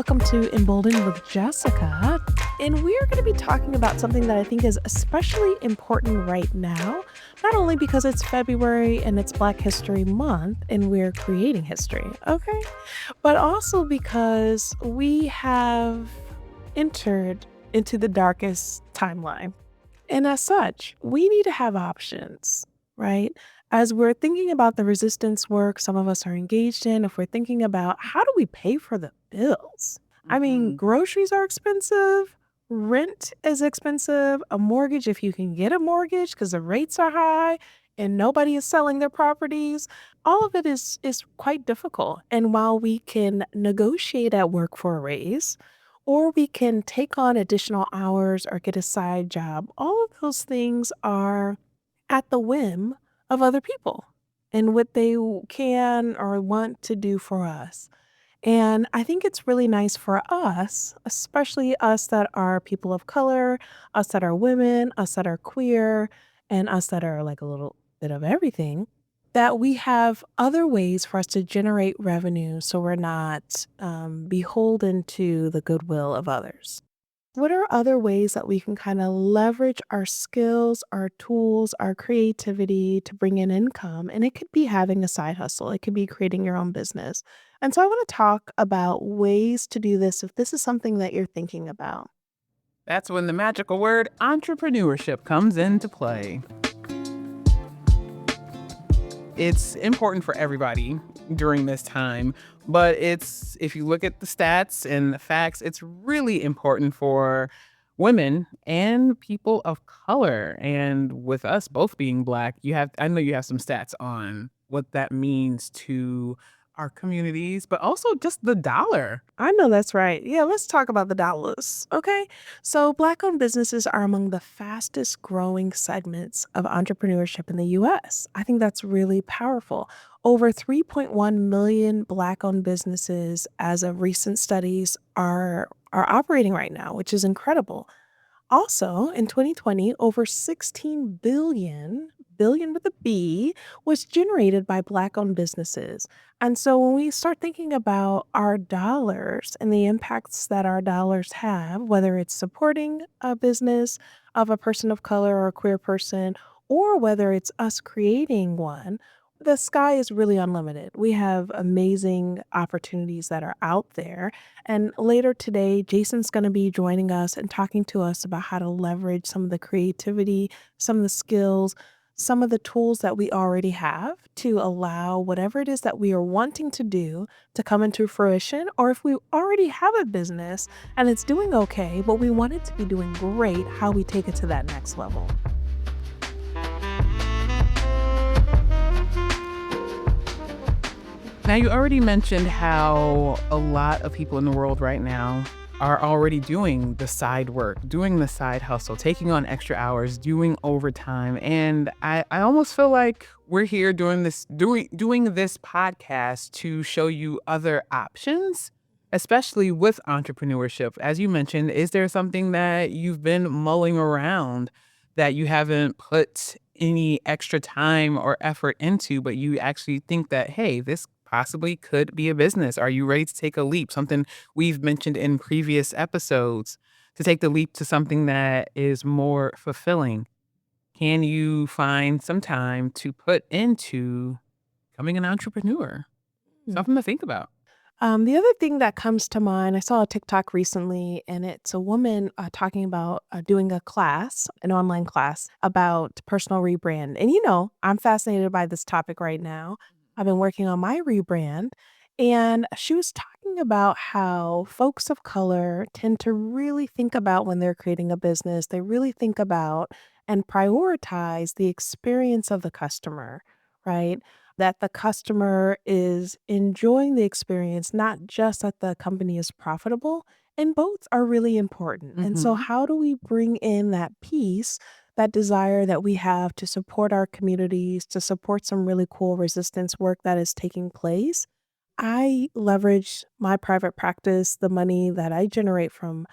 welcome to Emboldened with Jessica. And we are going to be talking about something that I think is especially important right now, not only because it's February and it's Black History Month and we're creating history, okay? But also because we have entered into the darkest timeline. And as such, we need to have options, right? As we're thinking about the resistance work some of us are engaged in, if we're thinking about how do we pay for the bills? I mean, Mhm. groceries are expensive, rent is expensive, a mortgage, if you can get a mortgage because the rates are high and nobody is selling their properties, all of it is quite difficult. And while we can negotiate at work for a raise, or we can take on additional hours or get a side job, all of those things are at the whim of other people and what they can or want to do for us. And I think it's really nice for us, especially us that are people of color, us that are women, us that are queer, and us that are like a little bit of everything, that we have other ways for us to generate revenue so we're not beholden to the goodwill of others. What are other ways that we can kind of leverage our skills, our tools, our creativity to bring in income? And it could be having a side hustle, it could be creating your own business. And so I want to talk about ways to do this if this is something that you're thinking about. That's when the magical word entrepreneurship comes into play. It's important for everybody during this time, but if you look at the stats and the facts, it's really important for women and people of color. And with us both being Black, I know you have some stats on what that means to our communities, but also just the dollar. I know that's right. Yeah, let's talk about the dollars. Okay. So, Black owned businesses are among the fastest growing segments of entrepreneurship in the US. I think that's really powerful. Over 3.1 million Black owned businesses, as of recent studies, are operating right now, which is incredible. Also, in 2020, over 16 billion with a B, was generated by Black-owned businesses. And so when we start thinking about our dollars and the impacts that our dollars have, whether it's supporting a business of a person of color or a queer person, or whether it's us creating one, the sky is really unlimited. We have amazing opportunities that are out there, and later today, Jason's going to be joining us and talking to us about how to leverage some of the creativity, some of the skills, some of the tools that we already have to allow whatever it is that we are wanting to do to come into fruition. Or if we already have a business and it's doing okay, but we want it to be doing great, how we take it to that next level. Now, you already mentioned how a lot of people in the world right now are already doing the side work, doing the side hustle, taking on extra hours, doing overtime. And I almost feel like we're here doing this podcast to show you other options, especially with entrepreneurship. As you mentioned, is there something that you've been mulling around that you haven't put any extra time or effort into, but you actually think that, hey, this possibly could be a business? Are you ready to take a leap? Something we've mentioned in previous episodes, to take the leap to something that is more fulfilling. Can you find some time to put into becoming an entrepreneur? Something to think about. The other thing that comes to mind, I saw a TikTok recently, and it's a woman talking about doing a class, an online class about personal rebrand. And I'm fascinated by this topic right now. I've been working on my rebrand, and she was talking about how folks of color tend to really think about when they're creating a business, they really think about and prioritize the experience of the customer, right? That the customer is enjoying the experience, not just that the company is profitable, and both are really important. And so Hmm. how do we bring in that piece, that desire that we have to support our communities, to support some really cool resistance work that is taking place? I leverage my private practice, the money that I generate from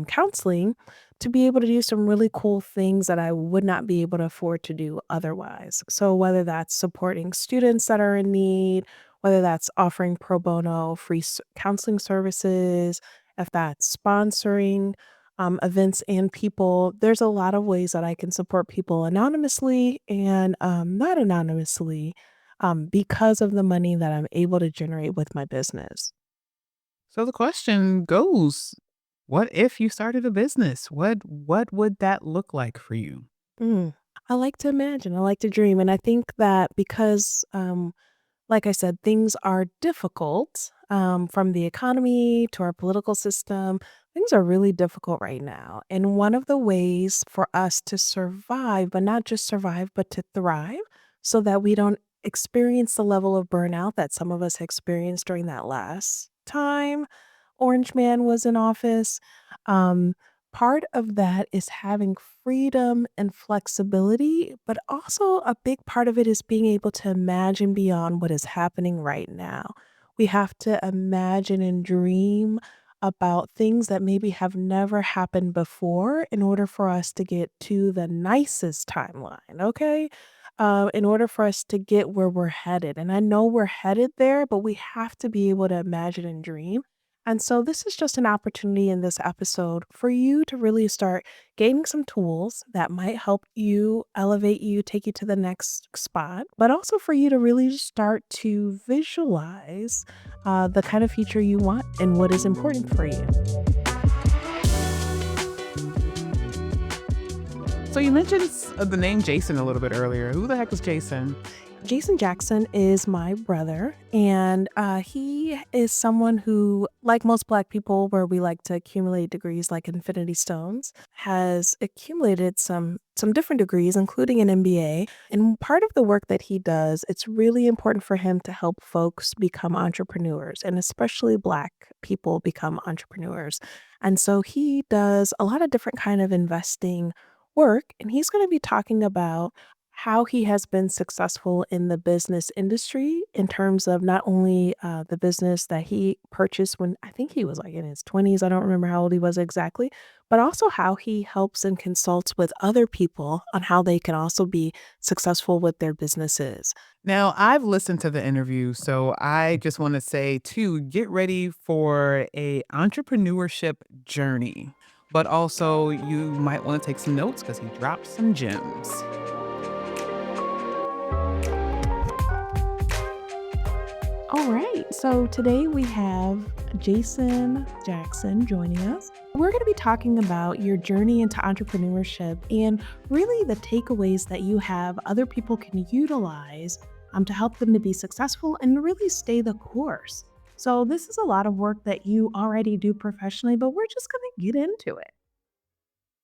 counseling, to be able to do some really cool things that I would not be able to afford to do otherwise. So, whether that's supporting students that are in need, whether that's offering pro bono free counseling services, if that's sponsoring events and people. There's a lot of ways that I can support people anonymously and not anonymously because of the money that I'm able to generate with my business. So the question goes, what if you started a business? What would that look like for you? Mm. I like to imagine, I like to dream. And I think that because like I said, things are difficult, from the economy to our political system. Things are really difficult right now. And one of the ways for us to survive, but not just survive, but to thrive so that we don't experience the level of burnout that some of us experienced during that last time Orange Man was in office. Um, Part of that is having freedom and flexibility, but also a big part of it is being able to imagine beyond what is happening right now. We have to imagine and dream about things that maybe have never happened before in order for us to get to the nicest timeline, okay? In order for us to get where we're headed. And I know we're headed there, but we have to be able to imagine and dream. And so, this is just an opportunity in this episode for you to really start gaining some tools that might help you elevate you, take you to the next spot, but also for you to really start to visualize the kind of future you want and what is important for you. So you mentioned the name Jason a little bit earlier. Who the heck is Jason? Jason Jackson is my brother, and he is someone who, like most Black people, where we like to accumulate degrees like infinity stones, has accumulated some different degrees, including an MBA. And part of the work that he does, it's really important for him to help folks become entrepreneurs, and especially Black people become entrepreneurs. And so he does a lot of different kind of investing work, and he's going to be talking about how he has been successful in the business industry in terms of not only the business that he purchased when I think he was like in his 20s. I don't remember how old he was exactly, but also how he helps and consults with other people on how they can also be successful with their businesses. Now, I've listened to the interview, so I just want to say too, get ready for a entrepreneurship journey. But also you might want to take some notes because he dropped some gems. All right. So today we have Jason Jackson joining us. We're going to be talking about your journey into entrepreneurship and really the takeaways that you have other people can utilize to help them to be successful and really stay the course. So, this is a lot of work that you already do professionally, but we're just going to get into it.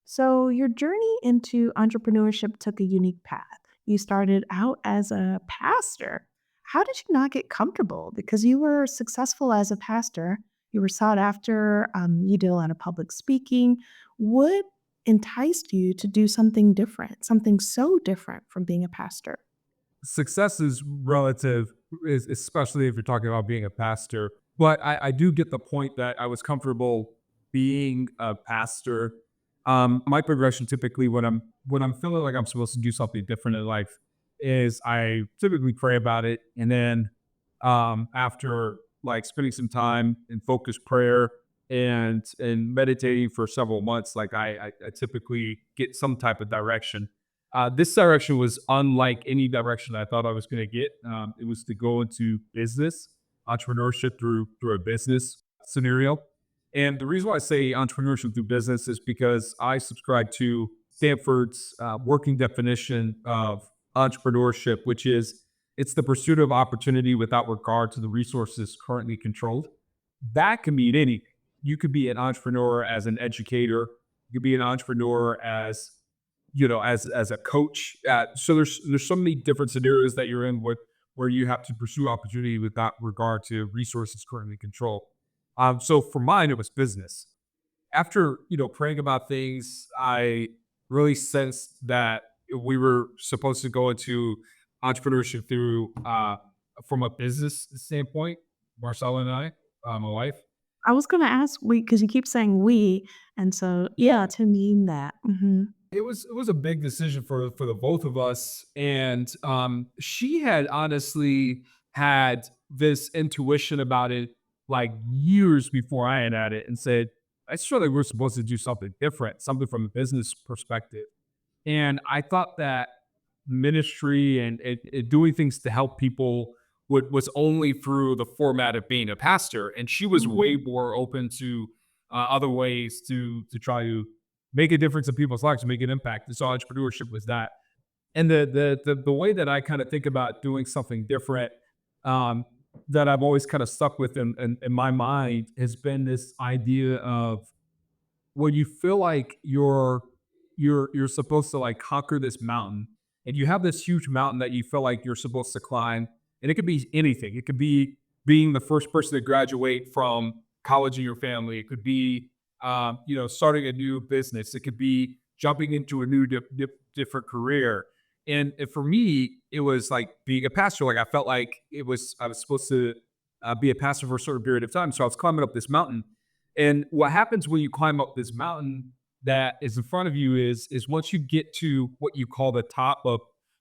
So, your journey into entrepreneurship took a unique path. You started out as a pastor. How did you not get comfortable? Because you were successful as a pastor, you were sought after, you did a lot of public speaking. What enticed you to do something different, something so different from being a pastor? Success is relative, especially if you're talking about being a pastor. But I do get the point that I was comfortable being a pastor. My progression typically when I'm feeling like I'm supposed to do something different in life is I typically pray about it, and then after like spending some time in focused prayer and meditating for several months, like I typically get some type of direction. This direction was unlike any direction I thought I was going to get. It was to go into business, entrepreneurship through a business scenario. And the reason why I say entrepreneurship through business is because I subscribe to Stanford's working definition of entrepreneurship, which is it's the pursuit of opportunity without regard to the resources currently controlled. That can mean anything. You could be an entrepreneur as an educator. You could be an entrepreneur as as a coach. So there's so many different scenarios that you're in where you have to pursue opportunity without regard to resources currently controlled. So for mine, it was business. After praying about things, I really sensed that we were supposed to go into entrepreneurship through from a business standpoint. Marcella and I, my wife. I was going to ask we because you keep saying we, and so yeah, to mean that. It was a big decision for the both of us, and she had honestly had this intuition about it like years before I had it and said, I just feel like we're supposed to do something different, something from a business perspective. And I thought that ministry and doing things to help people was only through the format of being a pastor. And she was way more open to other ways to try to make a difference in people's lives, make an impact. And so entrepreneurship was that. And the way that I kind of think about doing something different, um, that I've always kind of stuck with in my mind has been this idea of where you feel like you're supposed to like conquer this mountain, and you have this huge mountain that you feel like you're supposed to climb, and it could be anything. It could be being the first person to graduate from college in your family. It could be starting a new business. It could be jumping into a new different career. And for me, it was like being a pastor. Like I felt like I was supposed to be a pastor for a certain period of time. So I was climbing up this mountain. And what happens when you climb up this mountain that is in front of you is once you get to what you call the top of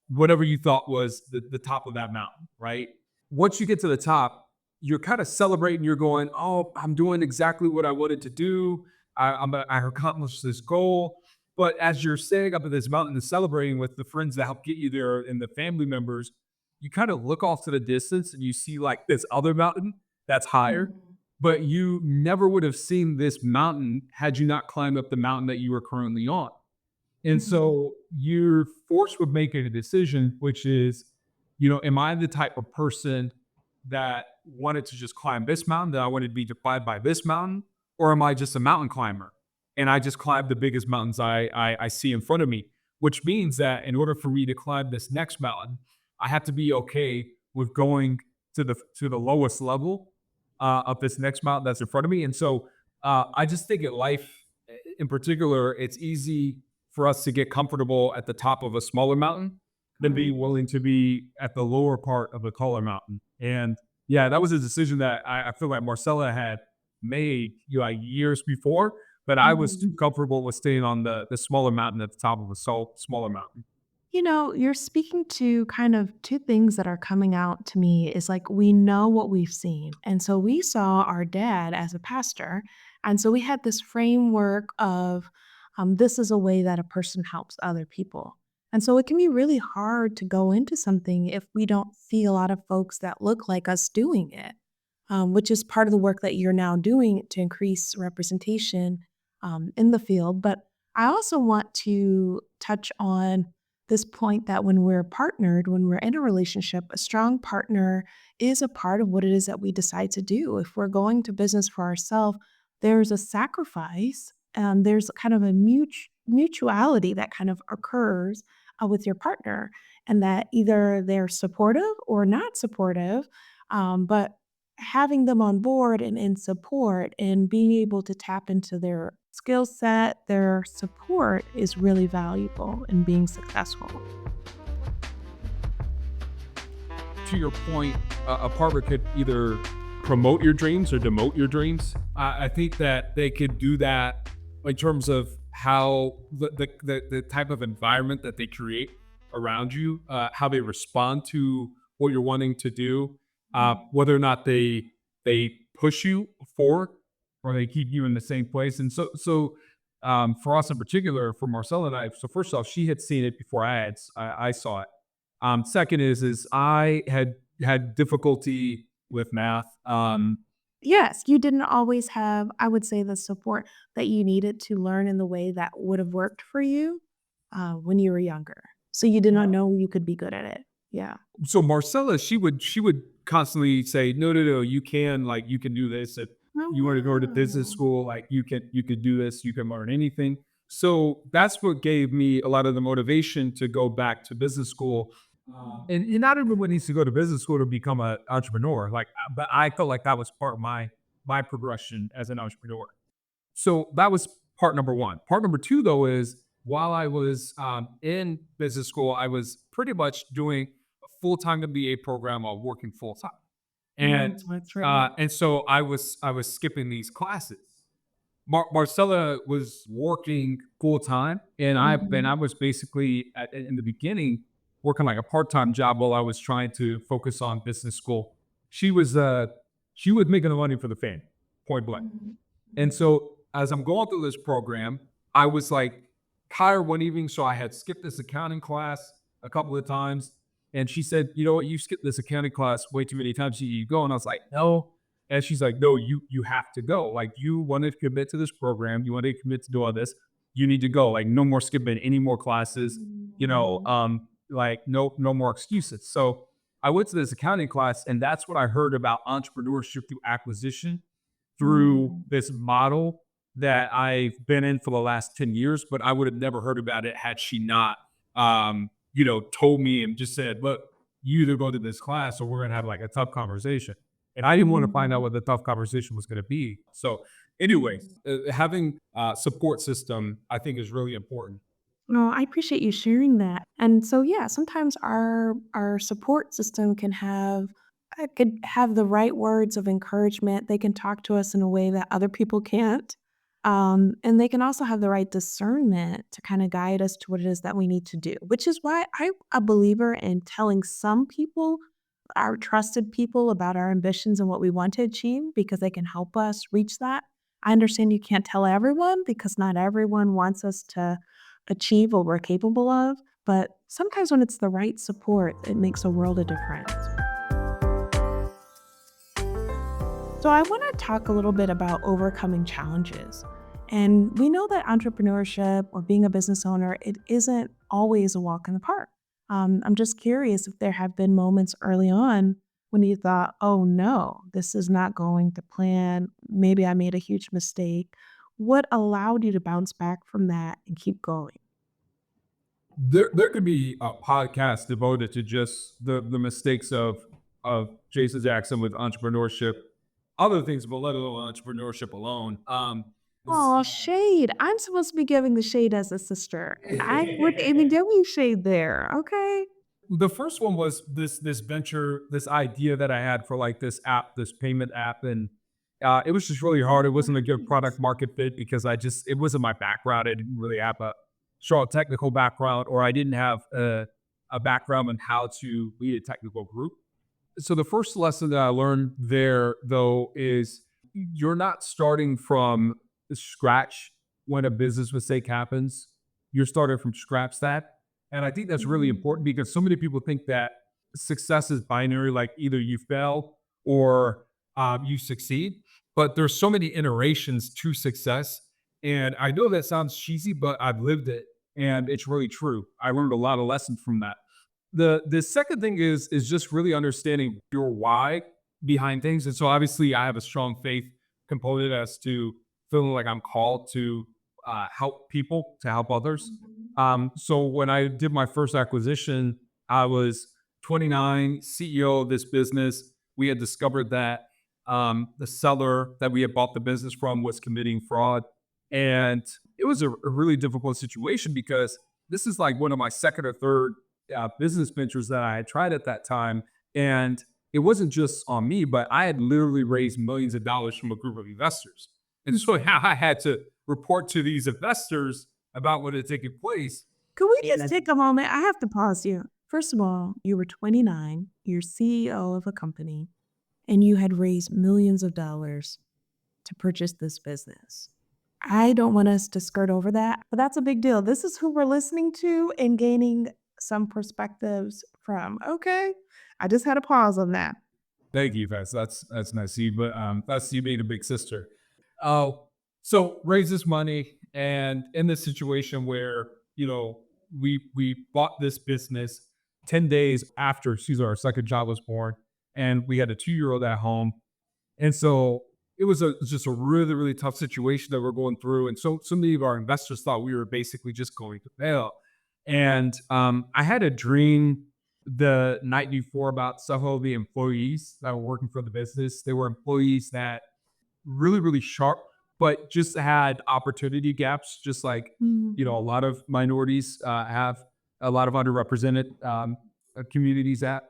whatever you thought was the top of that mountain, right? Once you get to the top, you're kind of celebrating. You're going, "Oh, I'm doing exactly what I wanted to do. I accomplished this goal." But as you're standing up at this mountain and celebrating with the friends that helped get you there and the family members, you kind of look off to the distance and you see like this other mountain that's higher, but you never would have seen this mountain had you not climbed up the mountain that you were currently on. And so you're forced with making a decision, which is, am I the type of person that wanted to just climb this mountain, that I wanted to be defined by this mountain, or am I just a mountain climber? And I just climb the biggest mountains I see in front of me, which means that in order for me to climb this next mountain, I have to be okay with going to the lowest level of this next mountain that's in front of me. And so I just think in life, in particular, it's easy for us to get comfortable at the top of a smaller mountain than being willing to be at the lower part of a taller mountain. And yeah, that was a decision that I feel like Marcella had made like years before, but I was too comfortable with staying on the smaller mountain at the top of a smaller mountain. You're speaking to kind of two things that are coming out to me is like we know what we've seen. And so we saw our dad as a pastor. And so we had this framework of this is a way that a person helps other people. And so it can be really hard to go into something if we don't see a lot of folks that look like us doing it, which is part of the work that you're now doing to increase representation in the field. But I also want to touch on this point that when we're partnered, when we're in a relationship, a strong partner is a part of what it is that we decide to do. If we're going to business for ourselves, there's a sacrifice and there's kind of a mutuality that kind of occurs with your partner, and that either they're supportive or not supportive, but having them on board and in support and being able to tap into their skill set, their support is really valuable in being successful. To your point, a partner could either promote your dreams or demote your dreams. I think that they could do that in terms of how the type of environment that they create around you, how they respond to what you're wanting to do, whether or not they push you forward or they keep you in the same place. And so for us in particular, for Marcella and I, so first off, she had seen it before I saw it. Second is I had difficulty with math. Yes, you didn't always have, I would say, the support that you needed to learn in the way that would have worked for you when you were younger. So you did not know you could be good at it. Yeah. So Marcella, she would constantly say, no, you can do this. If Oh, you want to go to business wow. school, like you could do this, you can learn anything. So that's what gave me a lot of the motivation to go back to business school. And not everyone needs to go to business school to become an entrepreneur. But I felt like that was part of my progression as an entrepreneur. So that was part number one. Part number two, though, is while I was in business school, I was pretty much doing a full-time MBA program while working full-time. And That's right. and so I was skipping these classes. Marcella was working full-time, and I was basically in the beginning working like a part-time job while I was trying to focus on business school. she was making the money for the fam, point blank. And so as I'm going through this program, I was like tired one evening, so I had skipped this accounting class a couple of times. And she said, "You know what? You skipped this accounting class way too many times. You go." And I was like, "No." And she's like, "No, you have to go. Like you wanted to commit to this program, you wanted to commit to do all this. You need to go. Like no more skipping any more classes. Like no more excuses." So I went to this accounting class, and that's what I heard about entrepreneurship through acquisition through this model that I've been in for the last 10 years, but I would have never heard about it had she not, told me and just said, "Look, you either go to this class or we're going to have like a tough conversation." And I didn't want to find out what the tough conversation was going to be. So, anyways, having a support system, I think, is really important. No, I appreciate you sharing that. And so yeah, sometimes our support system can have could have the right words of encouragement. They can talk to us in a way that other people can't. And they can also have the right discernment to kind of guide us to what it is that we need to do, which is why I'm a believer in telling some people, our trusted people, about our ambitions and what we want to achieve because they can help us reach that. I understand you can't tell everyone because not everyone wants us to achieve what we're capable of, but sometimes when it's the right support, it makes a world of difference. So, I want to talk a little bit about overcoming challenges. And we know that entrepreneurship or being a business owner, it isn't always a walk in the park. I'm just curious if there have been moments early on when you thought, oh no, this is not going to plan. Maybe I made a huge mistake. What allowed you to bounce back from that and keep going? There could be a podcast devoted to just the mistakes of Jason Jackson with entrepreneurship, other things, but let alone entrepreneurship alone. Oh, shade. I'm supposed to be giving the shade as a sister. I wouldn't even give you shade there. Okay. The first one was this venture, this idea that I had for like this app, this payment app, and it was just really hard. It wasn't a good product market fit because it wasn't my background. I didn't really have a strong technical background, or I didn't have a background on how to lead a technical group. So the first lesson that I learned there, though, is you're not starting from scratch when a business mistake happens. You're starting from scratch that. And I think that's really important because so many people think that success is binary, like either you fail or you succeed. But there's so many iterations to success. And I know that sounds cheesy, but I've lived it and it's really true. I learned a lot of lessons from that. The second thing is just really understanding your why behind things. And so obviously I have a strong faith component as to feeling like I'm called to help people, to help others. So when I did my first acquisition, I was 29, CEO of this business. We had discovered that the seller that we had bought the business from was committing fraud. And it was a really difficult situation because this is like one of my second or third business ventures that I had tried at that time. And it wasn't just on me, but I had literally raised millions of dollars from a group of investors. And so how I had to report to these investors about what had taken place. Could we just take a moment? I have to pause you. First of all, you were 29, you're CEO of a company, and you had raised millions of dollars to purchase this business. I don't want us to skirt over that, but that's a big deal. This is who we're listening to and gaining some perspectives from. Okay. I just had a pause on that. Thank you, Fess. That's nice of you, but that's you being a big sister. Oh, so raise this money, and in this situation where we bought this business 10 days after Caesar, our second child, was born, and we had a 2-year old at home, and so just a really really tough situation that we're going through, and so many of our investors thought we were basically just going to fail, and I had a dream the night before about several of the employees that were working for the business. They were employees that really, really sharp, but just had opportunity gaps, just like, a lot of minorities have a lot of underrepresented communities at.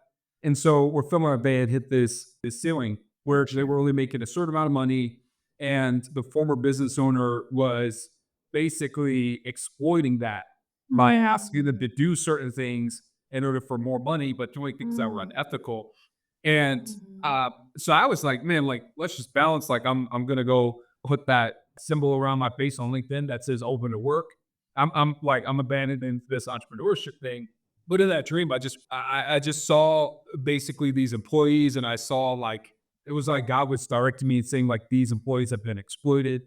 And so we're feeling like they had hit this ceiling where they were only making a certain amount of money. And the former business owner was basically exploiting that by asking them to do certain things in order for more money, but doing things that were unethical. And Mhm. so I was like, man, like let's just balance. Like I'm gonna go put that symbol around my face on LinkedIn that says open to work. I'm like I'm abandoning this entrepreneurship thing. But in that dream, I just saw basically these employees, and I saw like it was like God was directing me and saying like these employees have been exploited.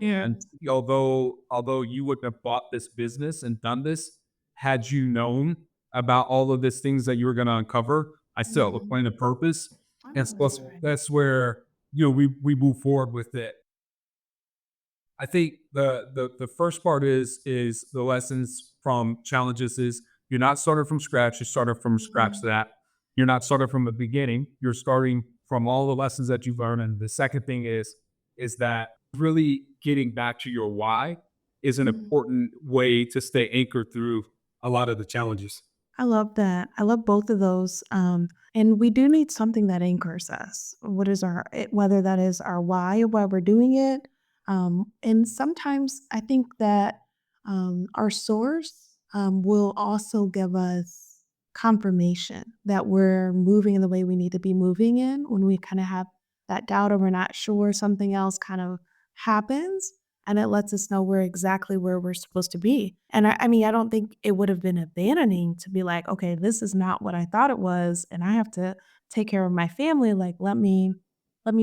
And Mhm. although you wouldn't have bought this business and done this had you known about all of these things that you were going to uncover, I still have a Mhm. plan of purpose, and Oh, so that's right. that's where we move forward with it. I think the first part is the lessons from challenges is you're not starting from scratch. You're starting from scratch Mhm. that you're not starting from the beginning. You're starting from all the lessons that you've learned. And the second thing is that really getting back to your why is an Mhm. important way to stay anchored through a lot of the challenges. I love that. I love both of those. And we do need something that anchors us. What is whether that is our why of why we're doing it. And sometimes I think that our source will also give us confirmation that we're moving in the way we need to be moving in when we kind of have that doubt or we're not sure something else kind of happens and it lets us know we're exactly where we're supposed to be. And I mean, I don't think it would have been abandoning to be like, okay, this is not what I thought it was, and I have to take care of my family. Like, let me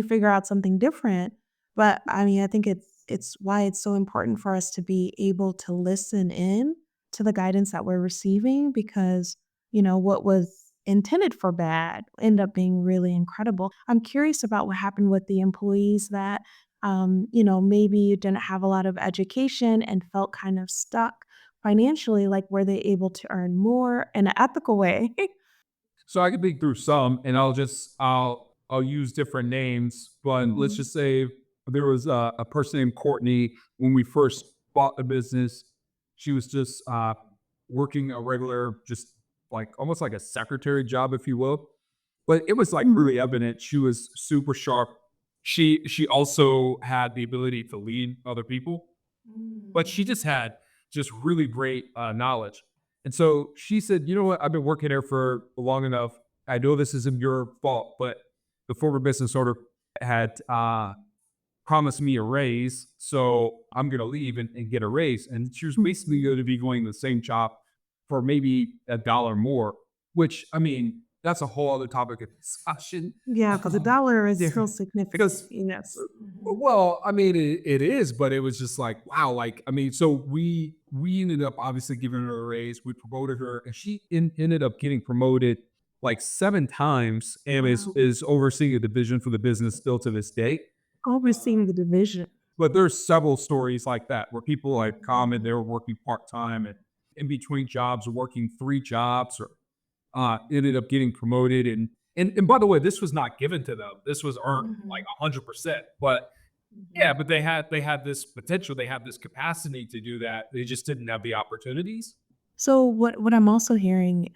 figure out something different. But I mean, I think it's why it's so important for us to be able to listen in to the guidance that we're receiving because what was intended for bad end up being really incredible. I'm curious about what happened with the employees that maybe you didn't have a lot of education and felt kind of stuck financially. Like, were they able to earn more in an ethical way? So I could think through some, and I'll use different names, but let's Mhm. just say there was a person named Courtney when we first bought the business. She was just working a regular, just like almost like a secretary job, if you will. But it was like Mhm. really evident she was super sharp. She also had the ability to lead other people, but she Mm. just had just really great knowledge. And so she said, "You know what? I've been working here for long enough. I know this isn't your fault, but the former business owner had promised me a raise, so I'm going to leave and get a raise." And she was basically Mhm. going to be going the same job for maybe $1 more, which I mean, that's a whole other topic of discussion. Yeah, because a dollar is Yeah, still significant. because Yes. Mhm. well, I mean, it is, but it was just like, wow, like I mean, so we ended up obviously giving her a raise. We promoted her, and she ended up getting promoted like 7 times, and is Wow. is overseeing a division for the business still to this day. Overseeing the division. But there's several stories like that where people like comment they Mhm. were working part time and in between jobs, working 3 jobs, or ended up getting promoted. And by the way, this was not given to them. This was earned like Mhm. 100%. But yeah, Mhm. but they had this potential, they had this capacity to do that. They just didn't have the opportunities. So what I'm also hearing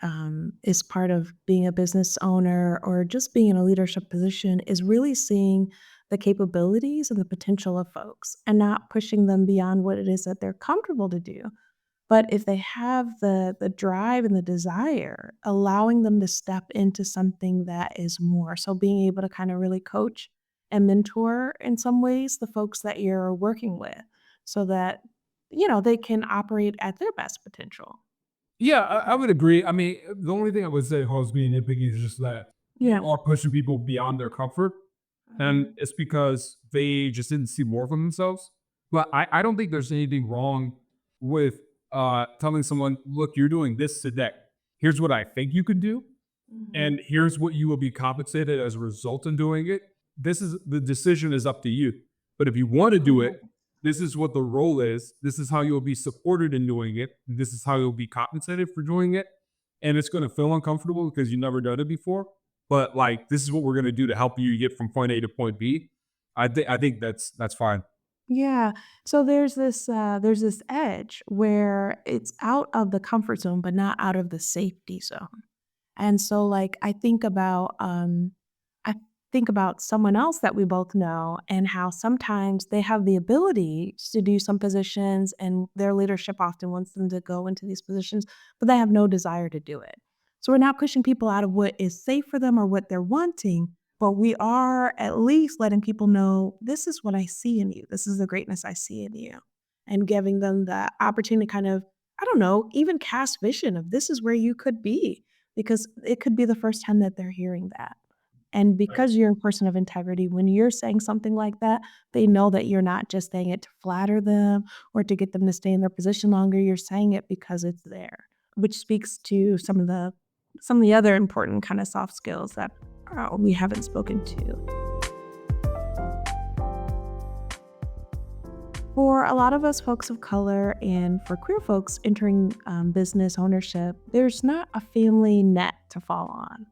is part of being a business owner or just being in a leadership position is really seeing the capabilities and the potential of folks and not pushing them beyond what it is that they're comfortable to do. But if they have the drive and the desire, allowing them to step into something that is more. So being able to kind of really coach and mentor in some ways the folks that you're working with so that they can operate at their best potential. Yeah, I would agree. I mean, the only thing I would say, Hos being nitpicky, is just that Yeah. you are pushing people beyond their comfort. And Mhm. it's because they just didn't see more from themselves. But I don't think there's anything wrong with telling someone, look, you're doing this today. Here's what I think you could do. And Mhm. here's what you will be compensated as a result in doing it. This is the decision is up to you. But if you want to do it, Correct. this is what the role is. This is how you'll be supported in doing it. This is how you'll be compensated for doing it. And it's going to feel uncomfortable because you've never done it before. But like, this is what we're going to do to help you get from point A to point B. I think that's fine. Yeah. So there's this edge where it's out of the comfort zone, but not out of the safety zone. And so, like, I think about someone else that we both know and how sometimes they have the ability to do some positions and their leadership often wants them to go into these positions, but they have no desire to do it. So we're not pushing people out of what is safe for them or what they're wanting, but we are at least letting people know this is what I see in you. This is the greatness I see in you. And giving them the opportunity to kind of, I don't know, even cast vision of this is where you could be, because it could be the first time that they're hearing that. And Right. because you're a person of integrity, when you're saying something like that, they know that you're not just saying it to flatter them or to get them to stay in their position longer. You're saying it because it's there, which speaks to some of the other important kind of soft skills that we haven't spoken to. For a lot of us folks of color and for queer folks entering business ownership, there's not a family net to fall on.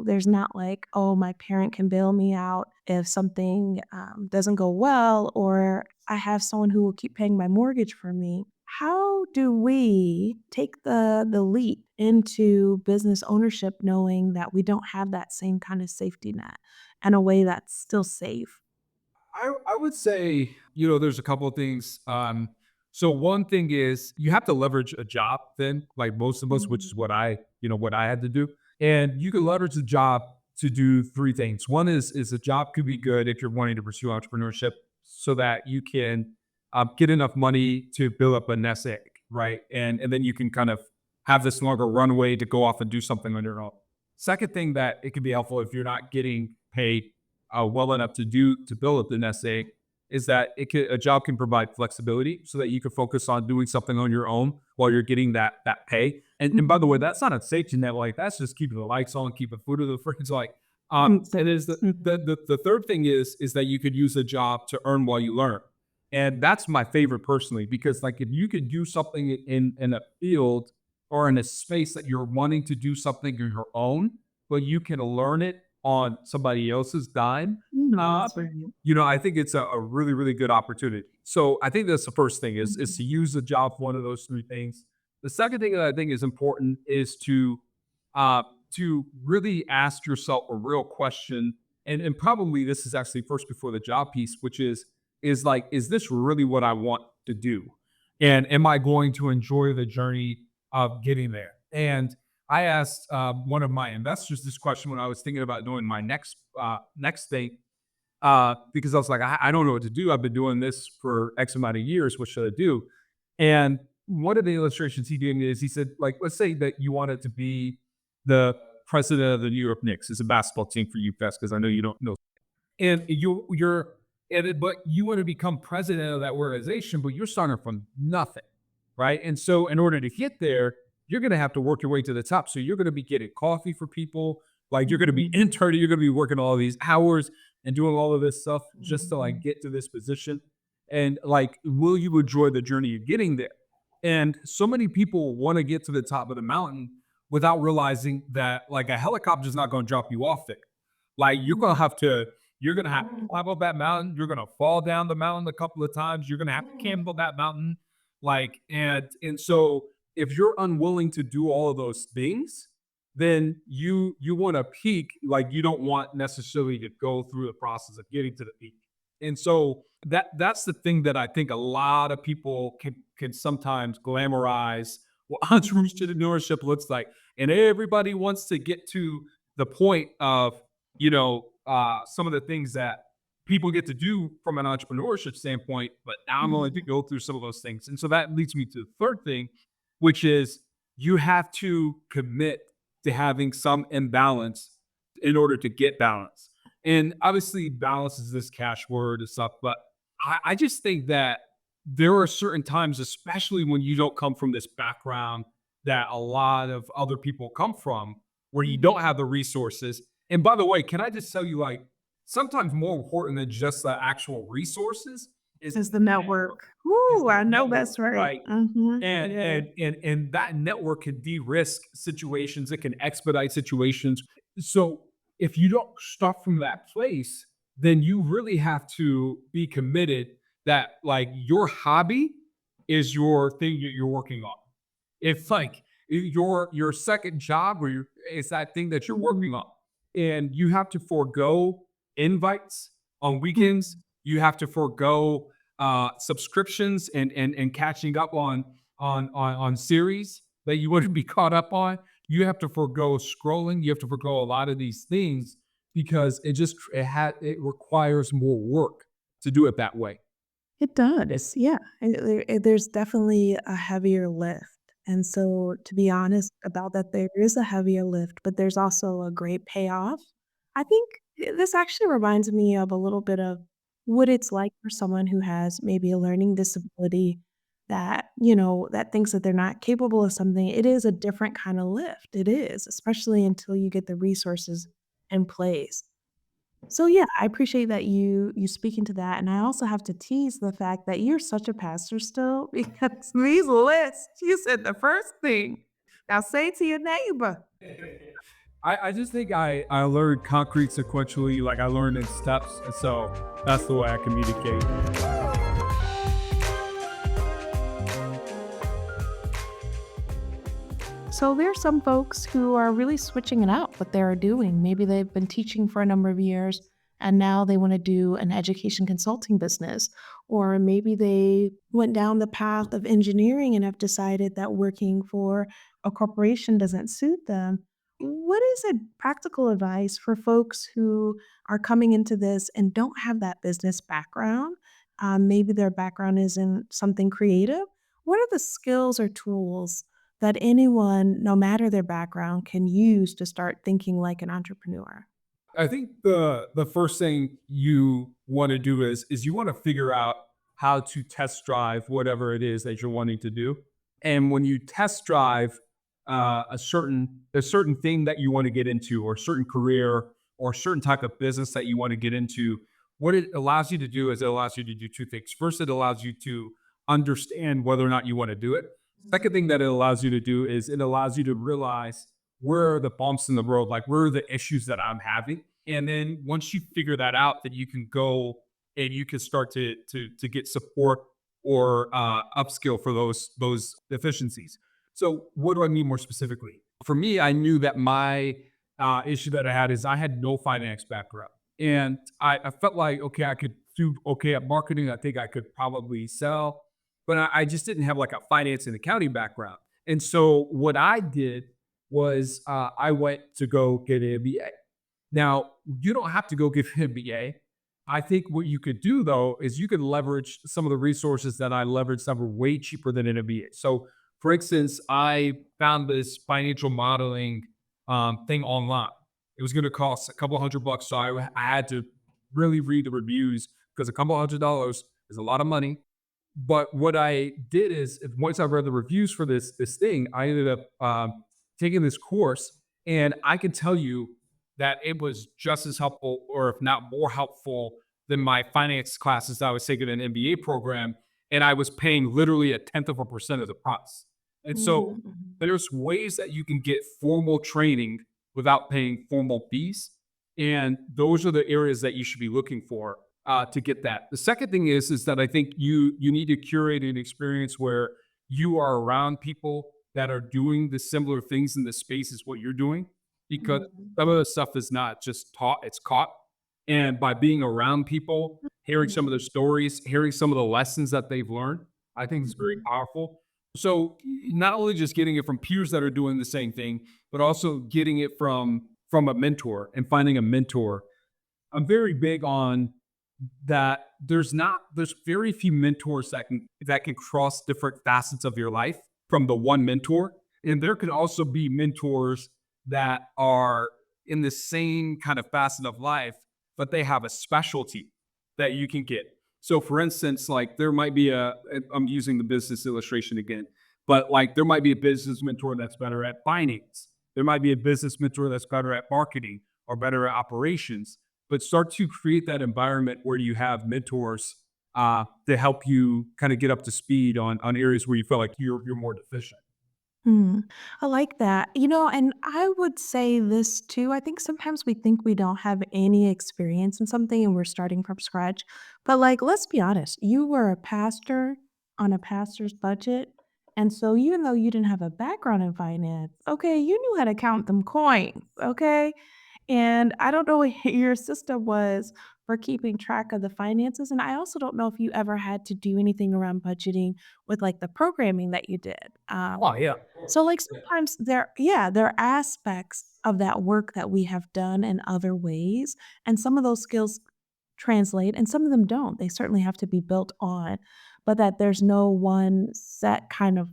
There's not like, oh, my parent can bail me out if something doesn't go well, or I have someone who will keep paying my mortgage for me. How do we take the leap into business ownership knowing that we don't have that same kind of safety net and a way that's still safe? I would say, there's a couple of things. So one thing is you have to leverage a job then, like most of us, which is what I had to do. And you can leverage the job to do three things. One is a job could be good if you're wanting to pursue entrepreneurship so that you can get enough money to build up a nest egg, right? And then you can kind of have this longer runway to go off and do something on your own. Second thing that it can be helpful if you're not getting paid well enough to build up the nest egg is that a job can provide flexibility so that you can focus on doing something on your own while you're getting that pay. And by the way, that's not a safety net. Like that's just keeping the lights on, keeping food in the fridge. Like, and is the third thing is that you could use a job to earn while you learn. And that's my favorite personally, because like if you could do something in a field or in a space that you're wanting to do something on your own, but you can learn it on somebody else's dime, That's right. I think it's a really, really good opportunity. So I think that's the first thing is to use the job for one of those three things. The second thing that I think is important is to really ask yourself a real question, and probably this is actually first before the job piece, which is like, is this really what I want to do? And am I going to enjoy the journey of getting there? And I asked one of my investors this question when I was thinking about doing my next thing, because I was like, I don't know what to do. I've been doing this for X amount of years. What should I do? And one of the illustrations he gave me is he said, like, let's say that you wanted to be the president of the New York Knicks. It's a basketball team for you, Fest, because I know you don't know. And but you want to become president of that organization, but you're starting from nothing, right? And so, in order to get there, you're going to have to work your way to the top. So you're going to be getting coffee for people, like you're going to be interning, you're going to be working all these hours and doing all of this stuff just to like get to this position. And like, will you enjoy the journey of getting there? And so many people want to get to the top of the mountain without realizing that like a helicopter is not going to drop you off there. Like you're gonna have to climb up that mountain. You're gonna fall down the mountain a couple of times. You're gonna have to camp up that mountain. Like, and so if you're unwilling to do all of those things, then you want to peak. Like you don't want necessarily to go through the process of getting to the peak. And so that's the thing that I think a lot of people can sometimes glamorize what entrepreneurship looks like. And everybody wants to get to the point of, some of the things that people get to do from an entrepreneurship standpoint, but now I'm going to go through some of those things. And so that leads me to the third thing, which is you have to commit to having some imbalance in order to get balance. And obviously, balance is this cash word and stuff, but I just think that there are certain times, especially when you don't come from this background that a lot of other people come from, where you don't have the resources. And by the way, can I just tell you, like, sometimes more important than just the actual resources Is the network. is Ooh, the I know network, that's right. right? Mhm. And that network can de-risk situations, it can expedite situations. So if you don't start from that place, then you really have to be committed that like your hobby is your thing that you're working on. If like your second job or it's that thing that you're working on, and you have to forego invites on weekends, you have to forego subscriptions and catching up on series that you wouldn't be caught up on you have to forego scrolling. You have to forego a lot of these things because it requires more work to do it that way. It does, yeah. There's definitely a heavier lift, and so, to be honest about that, there is a heavier lift, but there's also a great payoff. I think this actually reminds me of a little bit of what it's like for someone who has maybe a learning disability that, that thinks that they're not capable of something. It is a different kinda lift, it is, especially until you get the resources in place. So yeah, I appreciate that you speaking to that, and I also have to tease the fact that you're such a pastor still because these lists, you said the first thing. Now say to your neighbor. I just think I learned concrete sequentially, like I learned in steps, and so that's the way I communicate. So there's some folks who are really switching it out, what they're doing. Maybe they've been teaching for a number of years and now they want to do an education consulting business. Or maybe they went down the path of engineering and have decided that working for a corporation doesn't suit them. What is a practical advice for folks who are coming into this and don't have that business background? Maybe their background isn't something creative. What are the skills or tools that anyone, no matter their background, can use to start thinking like an entrepreneur? I think the first thing you want to do is you want to figure out how to test drive whatever it is that you're wanting to do. And when you test drive a certain thing that you want to get into, or a certain career, or a certain type of business that you want to get into, what it allows you to do is it allows you to do two things. First, it allows you to understand whether or not you want to do it. Second thing that it allows you to do is it allows you to realize where are the bumps in the road, like where are the issues that I'm having. And then once you figure that out, then you can go and you can start to get support or upskill for those deficiencies. So what do I mean more specifically? For me, I knew that my issue that I had is I had no finance background, and I felt like okay, I could do okay at marketing. I think I could probably sell, but I just didn't have like a finance and accounting background. And so what I did was I went to go get an MBA. Now, you don't have to go get an MBA. I think what you could do though is you could leverage some of the resources that I leveraged that were way cheaper than an MBA. So, for instance, I found this financial modeling thing online. It was going to cost a couple $100, so I had to really read the reviews because a couple $100 is a lot of money. But what I did is, once I read the reviews for this thing, I ended up taking this course, and I can tell you that it was just as helpful, or if not more helpful, than my finance classes that I was taking in an MBA program, and I was paying literally a tenth of a percent of the price. And so Mhm. there's ways that you can get formal training without paying formal fees, and those are the areas that you should be looking for to get that. The second thing is that I think you need to curate an experience where you are around people that are doing the similar things in the space as what you're doing, because Mhm. some of the stuff is not just taught, it's caught. And by being around people, hearing some of their stories, hearing some of the lessons that they've learned, I think is very Mhm. powerful. So not only just getting it from peers that are doing the same thing, but also getting it from a mentor and finding a mentor. I'm very big on that. There's very few mentors that can cross different facets of your life from the one mentor. And there can also be mentors that are in the same kind of facet of life, but they have a specialty that you can get. So for instance, like there might be I'm using the business illustration again, but like there might be a business mentor that's better at finance. There might be a business mentor that's better at marketing or better at operations, but start to create that environment where you have mentors to help you kind of get up to speed on areas where you feel like you're more deficient. Hmm. I like that. And I would say this too. I think sometimes we think we don't have any experience in something and we're starting from scratch. But like, let's be honest, you were a pastor on a pastor's budget. And so even though you didn't have a background in finance, okay, you knew how to count them coins, okay? And I don't know what your system was, for keeping track of the finances. And I also don't know if you ever had to do anything around budgeting with like the programming that you did. Oh yeah. So like sometimes there are aspects of that work that we have done in other ways, and some of those skills translate and some of them don't. They certainly have to be built on, but that there's no one set kind of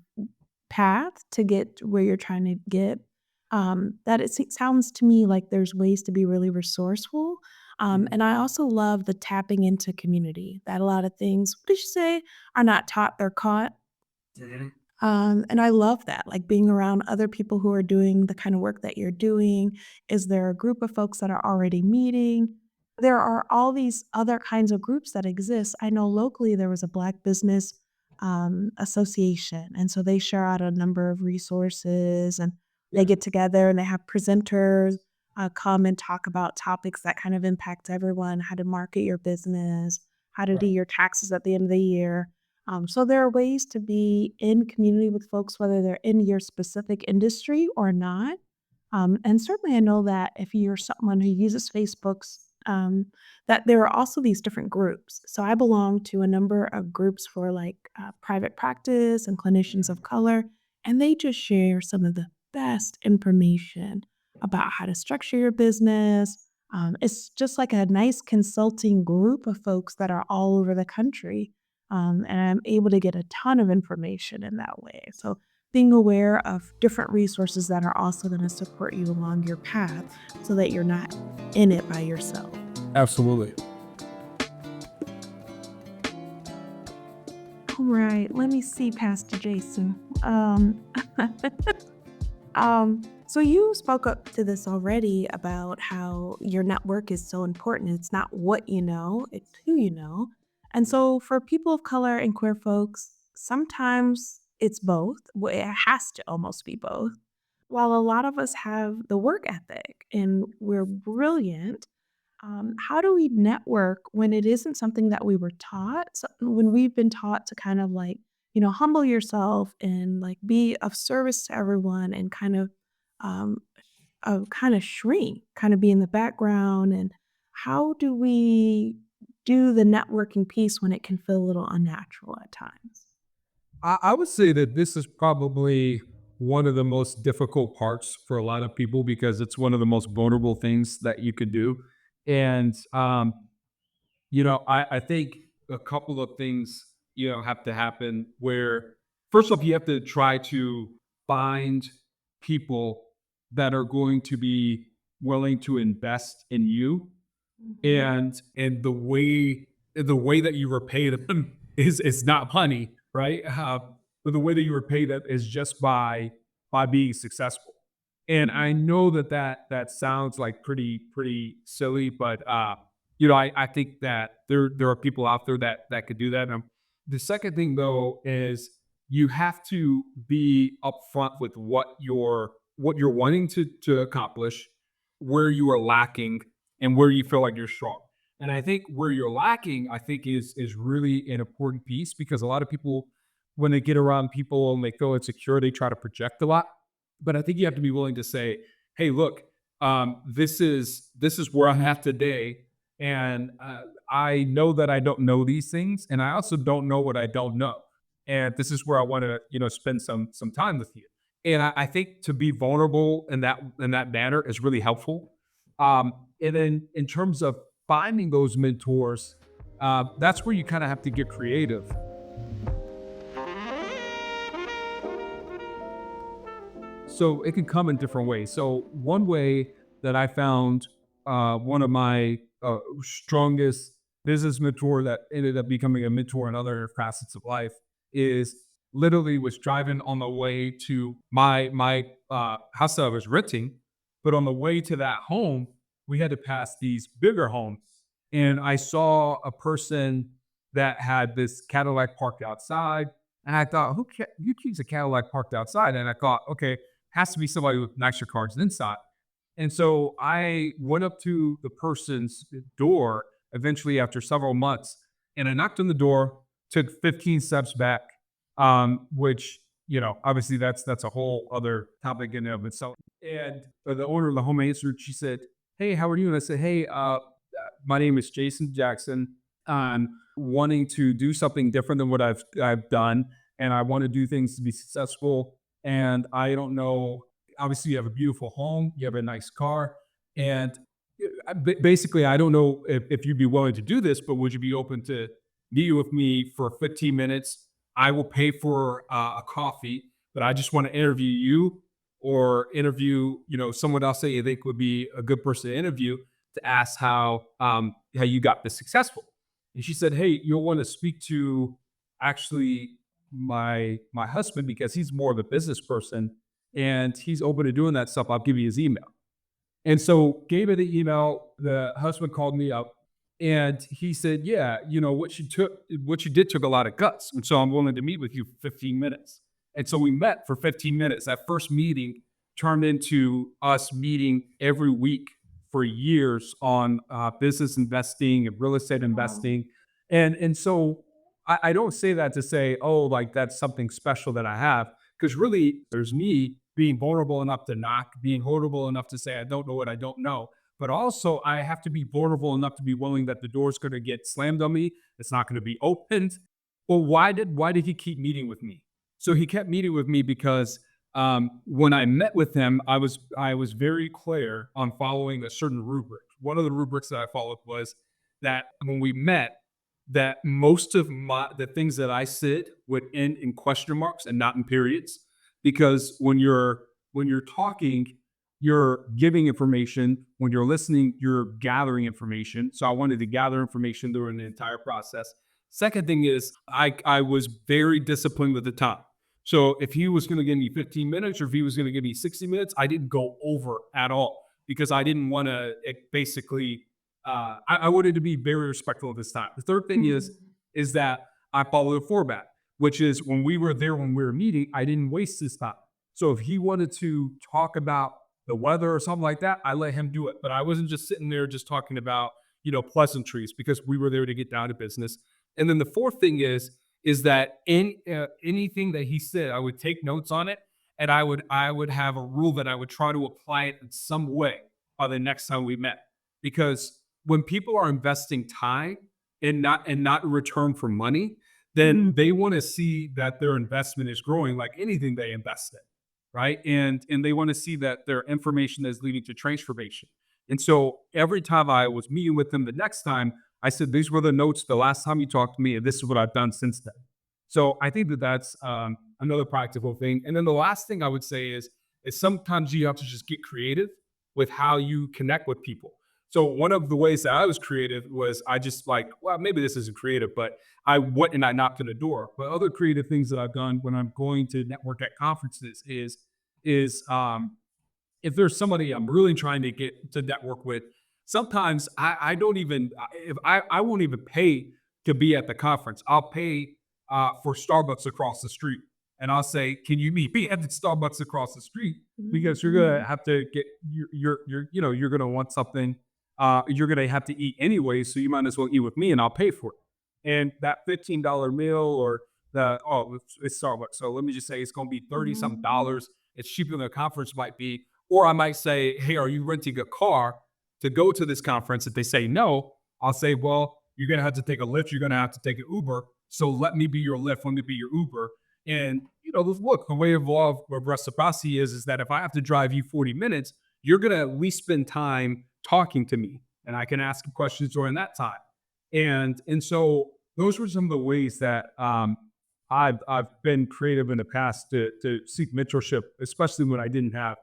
path to get to where you're trying to get. That sounds to me like there's ways to be really resourceful. And I also love the tapping into community that a lot of things, what did you say, are not taught, they're caught. And I love that, like being around other people who are doing the kind of work that you're doing. Is there a group of folks that are already meeting? There are all these other kinds of groups that exist. I know locally there was a Black Business Association, and so they share out a number of resources and they get together and they have presenters come and talk about topics that kind of impact everyone, how to market your business, how to do your taxes at the end of the year. So there are ways to be in community with folks, whether they're in your specific industry or not. And certainly, I know that if you're someone who uses Facebook's, that there are also these different groups. So I belong to a number of groups for like private practice and clinicians of color, and they just share some of the best information about how to structure your business. It's just like a nice consulting group of folks that are all over the country, and I'm able to get a ton of information in that way. So being aware of different resources that are also going to support you along your path so that you're not in it by yourself. Absolutely. All right, let me see, Pastor Jason. So you spoke up to this already about how your network is so important. It's not what you know, it's who you know. And so for people of color and queer folks, sometimes it's both. Well, it has to almost be both. While a lot of us have the work ethic and we're brilliant, how do we network when it isn't something that we were taught? So when we've been taught to kind of like, humble yourself and like be of service to everyone and um, kind of shrink, kind of be in the background. And how do we do the networking piece when it can feel a little unnatural at times? I would say that this is probably one of the most difficult parts for a lot of people because it's one of the most vulnerable things that you could do. And, I think a couple of things, have to happen where, first off, you have to try to find people that are going to be willing to invest in you Mhm. and the way that you repay them is not money, right? But the way that you repay them is just by being successful. And I know that sounds like pretty silly, but I think that there are people out there that could do that. The second thing though is you have to be upfront with what you're wanting to accomplish, where you are lacking, and where you feel like you're strong. And I think where you're lacking, I think is really an important piece because a lot of people, when they get around people and they feel insecure, they try to project a lot. But I think you have to be willing to say, "Hey, look, this is where I'm at today, and I know that I don't know these things, and I also don't know what I don't know, and this is where I want to, spend some time with you." And I think to be vulnerable in that manner is really helpful. And then in terms of finding those mentors, that's where you kind of have to get creative. So it can come in different ways. So one way that I found one of my strongest business mentor that ended up becoming a mentor in other facets of life is literally was driving on the way to my house that I was renting, but on the way to that home, we had to pass these bigger homes, and I saw a person that had this Cadillac parked outside, and I thought, who keeps a Cadillac parked outside? And I thought, okay, has to be somebody with nicer cars inside. And so I went up to the person's door eventually after several months and I knocked on the door, took 15 steps back, which, obviously that's a whole other topic in and of itself. And the owner of the home answered, she said, "Hey, how are you?" And I said, "Hey, My name is Jason Jackson. I'm wanting to do something different than what I've done, and I want to do things to be successful. And I don't know. Obviously, you have a beautiful home, you have a nice car, and basically, I don't know if you'd be willing to do this, but would you be open to meeting with me for 15 minutes? I will pay for a coffee, but I just want to interview you or interview, someone else that you think would be a good person to interview to ask how you got this successful. And she said, "Hey, you'll want to speak to actually my husband because he's more of a business person and he's open to doing that stuff. I'll give you his email." And so gave her the email. The husband called me up and he said, "Yeah, what you did took a lot of guts. And so I'm willing to meet with you for 15 minutes." And so we met for 15 minutes. That first meeting turned into us meeting every week for years on business investing and real estate Wow. investing. And so I don't say that to say, oh, like that's something special that I have, because really there's me being vulnerable enough to knock, being vulnerable enough to say I don't know what I don't know. But also I have to be vulnerable enough to be willing that the door's going to get slammed on me. It's not going to be opened. Well, why did he keep meeting with me? So he kept meeting with me because when I met with him, I was very clear on following a certain rubric. One of the rubrics that I followed was that when we met, that most of the things that I said would end in question marks and not in periods, because when you're talking, you're giving information. When you're listening, you're gathering information. So I wanted to gather information during the entire process. Second thing is I was very disciplined with the time. So if he was going to give me 15 minutes or if he was going to give me 60 minutes, I didn't go over at all because I didn't want to basically, I wanted to be very respectful of his time. The third thing is that I follow the format, which is when we were there, when we were meeting, I didn't waste his time. So if he wanted to talk about the weather or something like that, I let him do it. But I wasn't just sitting there just talking about, pleasantries, because we were there to get down to business. And then the fourth thing is that anything that he said, I would take notes on it, and I would have a rule that I would try to apply it in some way by the next time we met. Because when people are investing time and not in return for money, then they want to see that their investment is growing like anything they invest in, right? And they want to see that their information is leading to transformation. And so every time I was meeting with them the next time, I said, "These were the notes the last time you talked to me, and this is what I've done since then." So I think that that's another practical thing. And then the last thing I would say is sometimes you have to just get creative with how you connect with people. So one of the ways that I was creative was I just like, well, maybe this isn't creative, but I went and I knocked on the door. But other creative things that I've done when I'm going to network at conferences is if there's somebody I'm really trying to get to network with, sometimes I don't even if I won't even pay to be at the conference. I'll pay for Starbucks across the street, and I'll say, "Can you meet me at the Starbucks across the street?" Because you're gonna have to get you're gonna want something. You're gonna have to eat anyway, so you might as well eat with me, and I'll pay for it. And that $15 meal or it's Starbucks, so let me just say it's gonna be 30 some dollars. It's cheaper than a conference might be. Or I might say, "Hey, are you renting a car to go to this conference?" If they say no, I'll say, "Well, you're going to have to take a Lyft. You're going to have to take an Uber. So let me be your Lyft. Let me be your Uber." And, look, the way of law of reciprocity is that if I have to drive you 40 minutes, you're going to at least spend time talking to me and I can ask you questions during that time. And so those were some of the ways that I've been creative in the past to seek mentorship, especially when I didn't have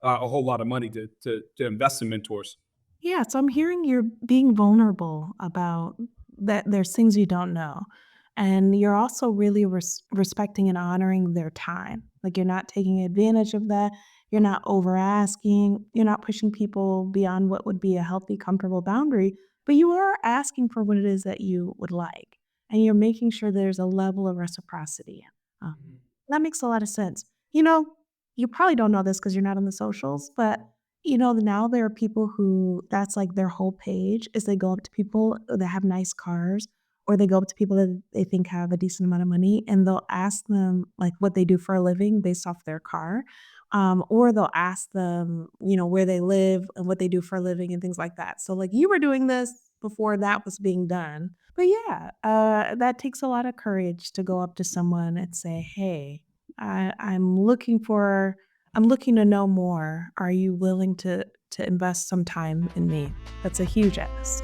a whole lot of money to invest in mentors. Yeah, so I'm hearing you're being vulnerable about that there's things you don't know. And you're also really respecting and honoring their time. Like you're not taking advantage of that. You're not over asking. You're not pushing people beyond what would be a healthy, comfortable boundary, but you are asking for what it is that you would like. And you're making sure there's a level of reciprocity. Um, that makes a lot of sense. You know, you probably don't know this because you're not on the socials, but now there are people who that's like their whole page is they go up to people that have nice cars or they go up to people that they think have a decent amount of money and they'll ask them like what they do for a living based off their car. Or they'll ask them, where they live and what they do for a living and things like that. So like you were doing this before that was being done. But yeah, that takes a lot of courage to go up to someone and say, "Hey, I'm looking for, I'm looking to know more. Are you willing to invest some time in me?" That's a huge ask.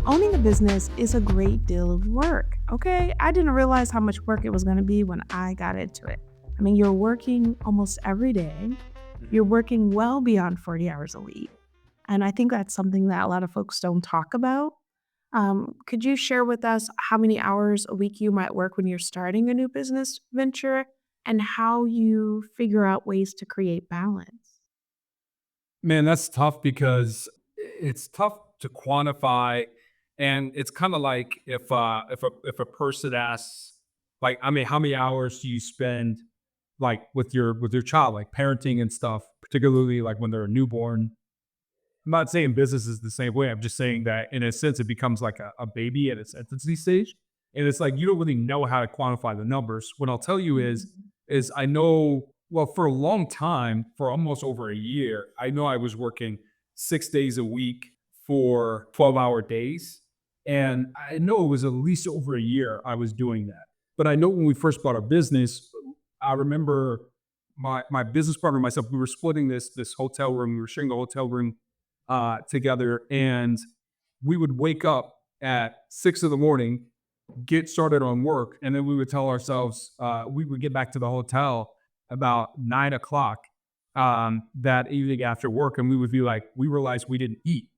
Owning a business is a great deal of work, okay? I didn't realize how much work it was gonna be when I got into it. I mean, you're working almost every day. You're working well beyond 40 hours a week. And I think that's something that a lot of folks don't talk about. Could you share with us how many hours a week you might work when you're starting a new business venture and how you figure out ways to create balance? Man, that's tough because it's tough to quantify, and it's kind of like if a person asks, like, I mean, how many hours do you spend like with your child, like parenting and stuff, particularly like when they're a newborn. I'm not saying business is the same way. I'm just saying that in a sense, it becomes like a baby at its infancy stage. And it's like you don't really know how to quantify the numbers. What I'll tell you is I know, well, for a long time, for almost over a year, I know I was working 6 days a week for 12-hour days. And I know it was at least over a year I was doing that. But I know when we first bought our business, I remember my business partner and myself, we were splitting this hotel room. We were sharing the hotel room together, and we would wake up at 6 in the morning, get started on work, and then we would tell ourselves we would get back to the hotel about 9 o'clock that evening after work, and we would be like, we realized we didn't eat.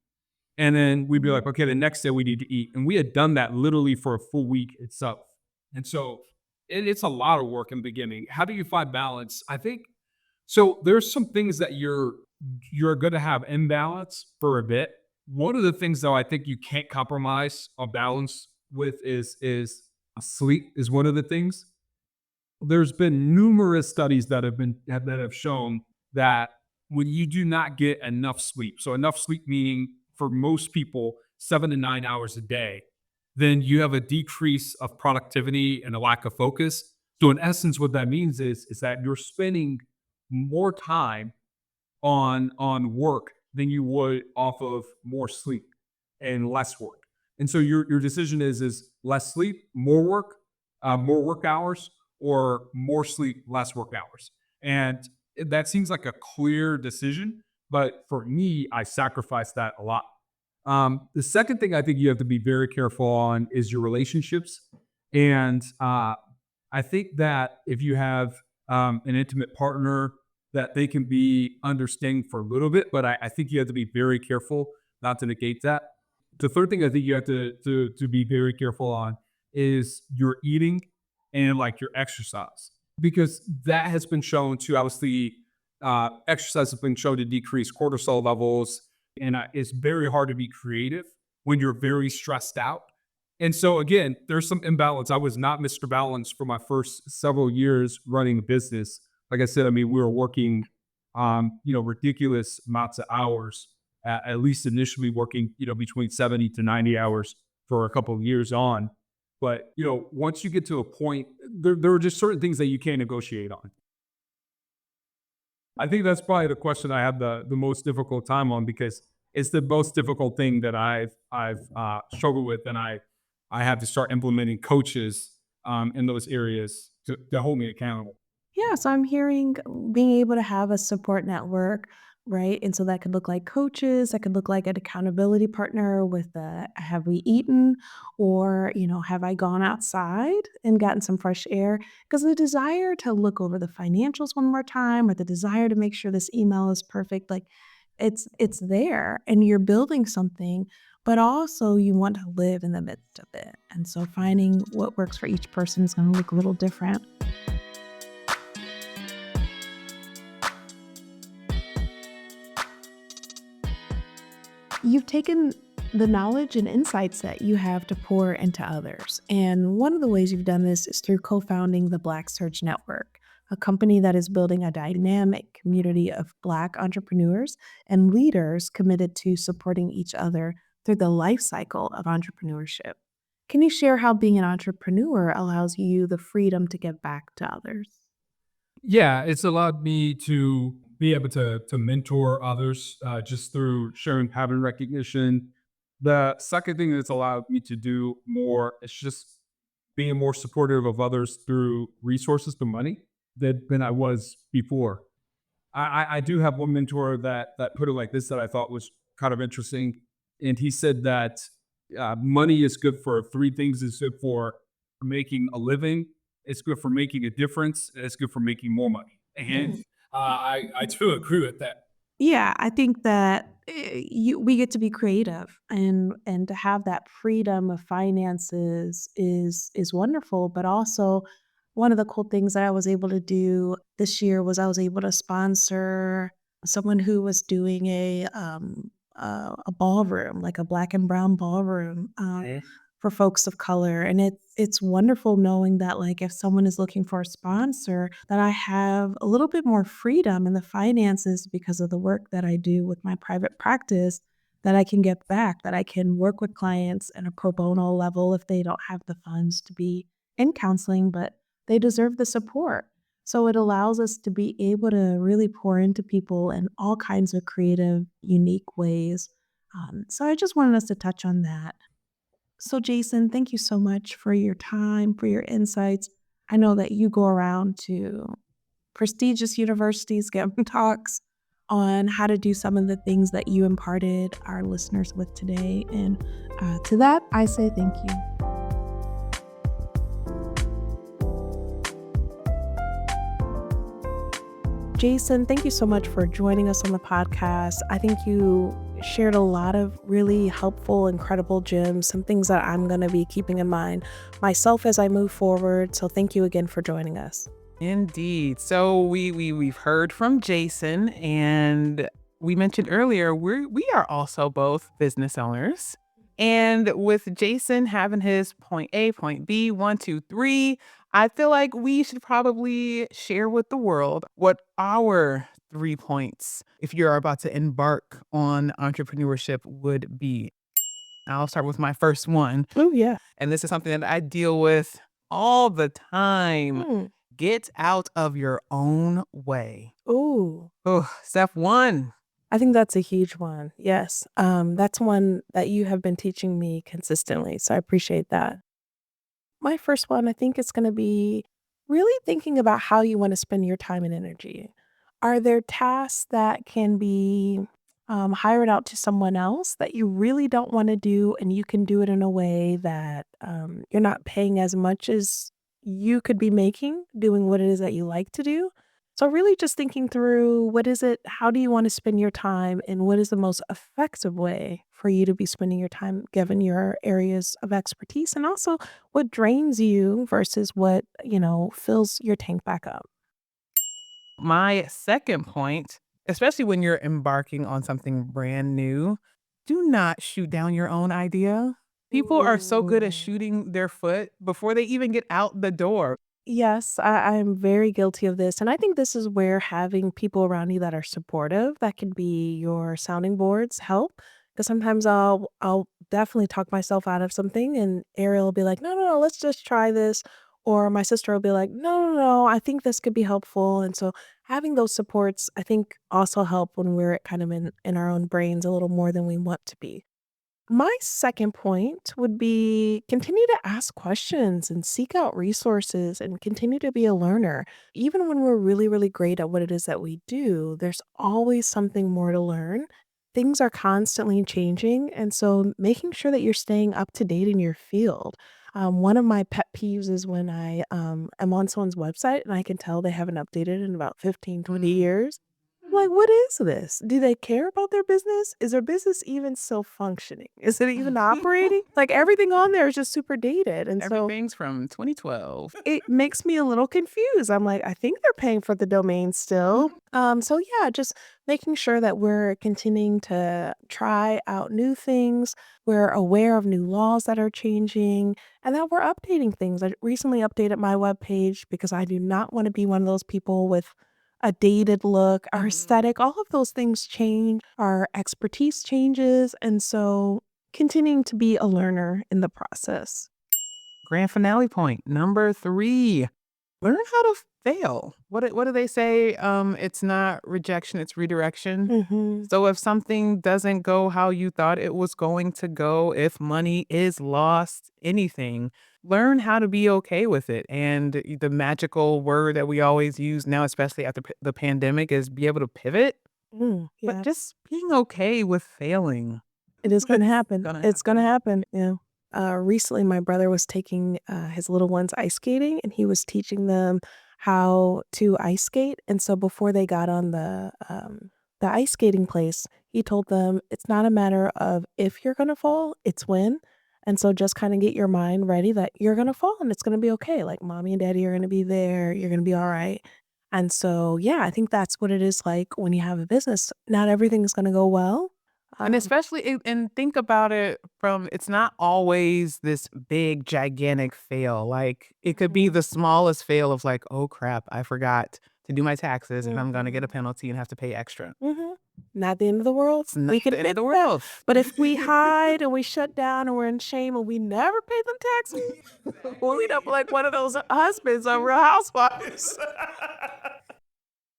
And then we'd be like, okay, the next day we need to eat. And we had done that literally for a full week itself. And so it's a lot of work in the beginning. How do you find balance? I think so. There's some things that you're going to have imbalance for a bit. One of the things, though, I think you can't compromise on balance with is sleep. Is one of the things. There's been numerous studies that have shown that when you do not get enough sleep, so enough sleep meaning for most people 7 to 9 hours a day, then you have a decrease of productivity and a lack of focus. So in essence, what that means is that you're spending more time on work than you would off of more sleep and less work. And so your decision is less sleep, more work hours, or more sleep, less work hours. And that seems like a clear decision, but for me, I sacrifice that a lot. The second thing I think you have to be very careful on is your relationships. And I think that if you have an intimate partner, that they can be understanding for a little bit, but I think you have to be very careful not to negate that. The third thing I think you have to be very careful on is your eating and like your exercise, because that has been shown to obviously exercise has been shown to decrease cortisol levels, and it's very hard to be creative when you're very stressed out. And so again, there's some imbalance. I was not Mr. Balance for my first several years running a business. Like I said, I mean, we were working, ridiculous amounts of hours, at least initially working, between 70 to 90 hours for a couple of years on. But, once you get to a point, there are just certain things that you can't negotiate on. I think that's probably the question I have the most difficult time on, because it's the most difficult thing that I've struggled with, and I have to start implementing coaches in those areas to hold me accountable. Yeah, so I'm hearing being able to have a support network, right? And so that could look like coaches, that could look like an accountability partner with the have we eaten, or, have I gone outside and gotten some fresh air? Because the desire to look over the financials one more time, or the desire to make sure this email is perfect, like it's there and you're building something, but also you want to live in the midst of it. And so finding what works for each person is going to look a little different. You've taken the knowledge and insights that you have to pour into others. And one of the ways you've done this is through co founding the Black Search Network, a company that is building a dynamic community of Black entrepreneurs and leaders committed to supporting each other through the life cycle of entrepreneurship. Can you share how being an entrepreneur allows you the freedom to give back to others? Yeah, it's allowed me to be able to mentor others just through sharing pattern recognition. The second thing that's allowed me to do more is just being more supportive of others through resources to money than I was before. I do have one mentor that put it like this that I thought was kind of interesting, and he said that money is good for three things. It's good for making a living, it's good for making a difference, and it's good for making more money. And I do agree with that. Yeah, I think that we get to be creative, and to have that freedom of finances is wonderful. But also, one of the cool things that I was able to do this year was I was able to sponsor someone who was doing a ballroom, like a black and brown ballroom. For folks of color, and it's wonderful knowing that, like, if someone is looking for a sponsor, that I have a little bit more freedom in the finances because of the work that I do with my private practice, that I can get back, that I can work with clients at a pro bono level if they don't have the funds to be in counseling, but they deserve the support. So it allows us to be able to really pour into people in all kinds of creative, unique ways. So I just wanted us to touch on that. So, Jason, thank you so much for your time, for your insights. I know that you go around to prestigious universities, give talks on how to do some of the things that you imparted our listeners with today. And to that, I say thank you. Jason, thank you so much for joining us on the podcast. I think you shared a lot of really helpful, incredible gems, some things that I'm going to be keeping in mind myself as I move forward. So thank you again for joining us. Indeed. So we've heard from Jason, and we mentioned earlier we are also both business owners. And with Jason having his point A, point B, one, two, three, I feel like we should probably share with the world what our 3 points, if you're about to embark on entrepreneurship, would be. I'll start with my first one. Oh, yeah. And this is something that I deal with all the time. Mm. Get out of your own way. Ooh. Oh, step one. I think that's a huge one. Yes. That's one that you have been teaching me consistently. So I appreciate that. My first one, I think it's going to be really thinking about how you want to spend your time and energy. Are there tasks that can be hired out to someone else that you really don't want to do, and you can do it in a way that you're not paying as much as you could be making doing what it is that you like to do? So, really just thinking through what is it, how do you want to spend your time, and what is the most effective way for you to be spending your time given your areas of expertise, and also what drains you versus what, fills your tank back up. My second point, especially when you're embarking on something brand new, do not shoot down your own idea. People are so good at Ooh. shooting their foot before they even get out the door. Yes, I'm very guilty of this. And I think this is where having people around you that are supportive, that can be your sounding boards, help. Because sometimes I'll definitely talk myself out of something, and Ariel will be like, no, no, no, let's just try this. Or my sister will be like, no, no, no, I think this could be helpful. And so having those supports, I think, also help when we're kind of in our own brains a little more than we want to be. My second point would be continue to ask questions and seek out resources and continue to be a learner. Even when we're really, really great at what it is that we do, there's always something more to learn. Things are constantly changing. And so making sure that you're staying up to date in your field. One of my pet peeves is when I am on someone's website and I can tell they haven't updated in about 15, 20 years. Like, what is this? Do they care about their business? Is their business even still functioning? Is it even operating? Like, everything on there is just super dated, and so Everything's from 2012. it makes me a little confused. I'm like, I think they're paying for the domain still. So yeah, just making sure that we're continuing to try out new things. We're aware of new laws that are changing, and that we're updating things. I recently updated my webpage because I do not want to be one of those people with a dated look. Our aesthetic, all of those things change. Our expertise changes, and so continuing to be a learner in the process. Grand finale point number 3. Learn how to fail. What do they say? It's not rejection, it's redirection. Mhm. So if something doesn't go how you thought it was going to go, if money is lost, anything, learn how to be okay with it. And the magical word that we always use now, especially after the pandemic, is be able to pivot. But Yeah. just being okay with failing. It is gonna It's happen. gonna It's gonna happen. happen, yeah. Recently, my brother was taking, his little ones ice skating, and he was teaching them how to ice skate, and so before they got on the ice skating place, he told them, "It's not a matter of if you're gonna fall, it's when, and so just kinda get your mind ready that you're gonna fall and it's gonna be okay, like, mommy and daddy are gonna be there, you're gonna be alright." And so, yeah, I think that's what it is like when you have a business. Not everything's gonna go well. And Um especially and think about it from it's not always this big gigantic fail. Like it could be Mhm. the smallest fail of like, "Oh crap, I forgot to do my taxes and I'm gonna get a Mhm. penalty and have to pay extra." Mhm. Not the end of the world. It's not We can the end of fix the that. world. But if we hide and we shut down and we're in shame and we never pay them taxes, we'll end up like one of those husbands on Real Housewives.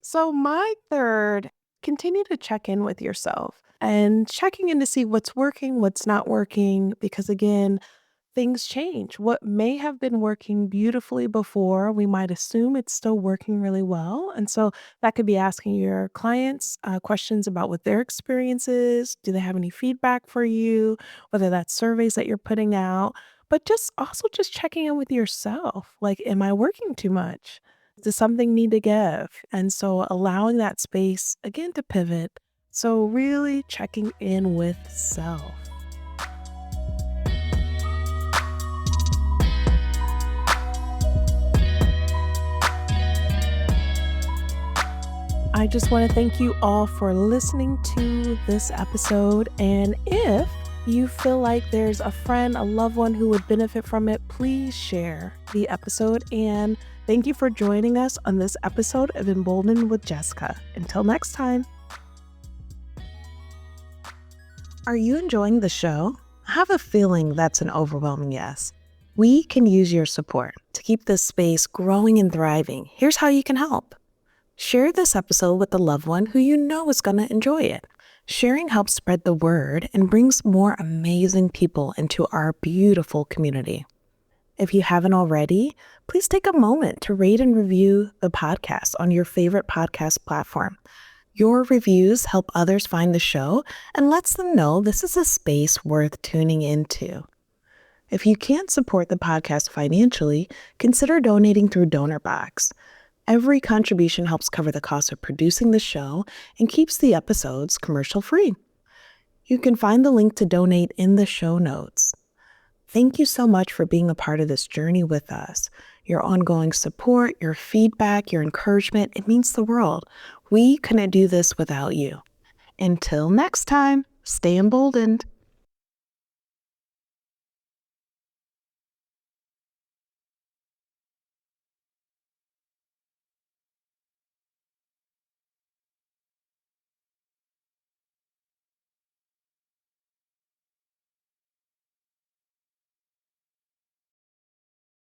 So my third, continue to check in with yourself and checking in to see what's working, what's not working, because again, things change. What may have been working beautifully before, we might assume it's still working really well. And so that could be asking your clients questions about what their experience is. Do they have any feedback for you? Whether that's surveys that you're putting out, but just also just checking in with yourself. Like, am I working too much? Does something need to give? And so allowing that space again to pivot. So really checking in with self. I just want to thank you all for listening to this episode. And if you feel like there's a friend, a loved one who would benefit from it, please share the episode. And thank you for joining us on this episode of Emboldened with Jessica. Until next time. Are you enjoying the show? I have a feeling that's an overwhelming yes. We can use your support to keep this space growing and thriving. Here's how you can help. Share this episode with a loved one who you know is going to enjoy it. Sharing helps spread the word and brings more amazing people into our beautiful community. If you haven't already, please take a moment to rate and review the podcast on your favorite podcast platform. Your reviews help others find the show and lets them know this is a space worth tuning into. If you can't support the podcast financially, consider donating through DonorBox. Every contribution helps cover the cost of producing the show and keeps the episodes commercial-free. You can find the link to donate in the show notes. Thank you so much for being a part of this journey with us. Your ongoing support, your feedback, your encouragement, it means the world. We couldn't do this without you. Until next time, stay emboldened.